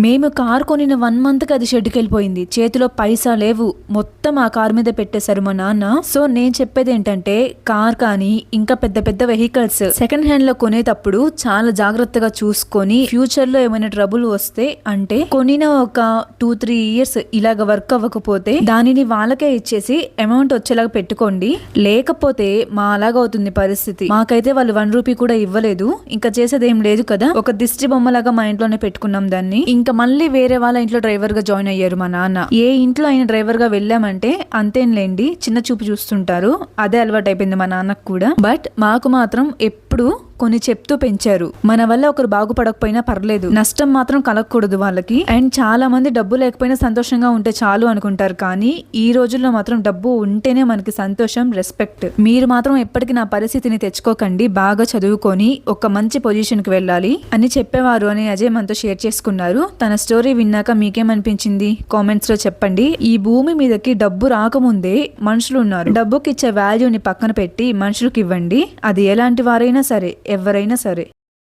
మేము కార్ కొనిన 1 మంత్ కి అది షెడ్కి వెళ్ళిపోయింది. చేతిలో పైసా లేవు, మొత్తం ఆ కార్ మీద పెట్టేశారు మా నాన్న. సో నేను చెప్పేది ఏంటంటే కార్ కానీ ఇంకా పెద్ద పెద్ద వెహికల్స్ సెకండ్ హ్యాండ్ లో కొనేటప్పుడు చాలా జాగ్రత్తగా చూసుకొని ఫ్యూచర్ లో ఏమైనా ట్రబుల్ వస్తే, అంటే కొనిన ఒక 2-3 ఇయర్స్ ఇలాగ వర్క్ అవ్వకపోతే దానిని వాళ్ళకే ఇచ్చేసి అమౌంట్ వచ్చేలాగా పెట్టుకోండి. లేకపోతే మా అలాగవుతుంది పరిస్థితి. మాకైతే వాళ్ళు 1 రూపీ కూడా ఇవ్వలేదు. ఇంకా చేసేది ఏం లేదు కదా, ఒక దిష్టి బొమ్మలాగా మా ఇంట్లోనే పెట్టుకున్నాం దాన్ని. ఇంకా మళ్ళీ వేరే వాళ్ళ ఇంట్లో డ్రైవర్ గా జాయిన్ అయ్యారు మా నాన్న. ఏ ఇంట్లో అయిన డ్రైవర్ గా వెళ్ళామంటే అంతేంలేండి, చిన్న చూపు చూస్తుంటారు. అదే అలవాటు అయిపోయింది మా నాన్నకు కూడా. బట్ మాకు మాత్రం ఎప్పుడు కొన్ని చెప్తూ పెంచారు. మన వల్ల ఒకరు బాగుపడకపోయినా పర్లేదు, నష్టం మాత్రం కలగకూడదు వాళ్ళకి. అండ్ చాలా మంది డబ్బు లేకపోయినా సంతోషంగా ఉంటే చాలు అనుకుంటారు, కానీ ఈ రోజుల్లో మాత్రం డబ్బు ఉంటేనే మనకి సంతోషం, రెస్పెక్ట్. మీరు మాత్రం ఎప్పటికీ నా పరిస్థితిని తెచ్చుకోకండి, బాగా చదువుకొని ఒక మంచి పొజిషన్ కి వెళ్ళాలి అని చెప్పేవారు అని అజయ్ మనతో షేర్ చేసుకున్నారు. తన స్టోరీ విన్నాక మీకేమనిపించింది కామెంట్స్ లో చెప్పండి. ఈ భూమి మీదకి డబ్బు రాకముందే మనుషులు ఉన్నారు. డబ్బుకి ఇచ్చే వాల్యూని పక్కన పెట్టి మనుషులకి ఇవ్వండి. అది ఎలాంటి వారైనా సరే, ఎవరైనా సరే.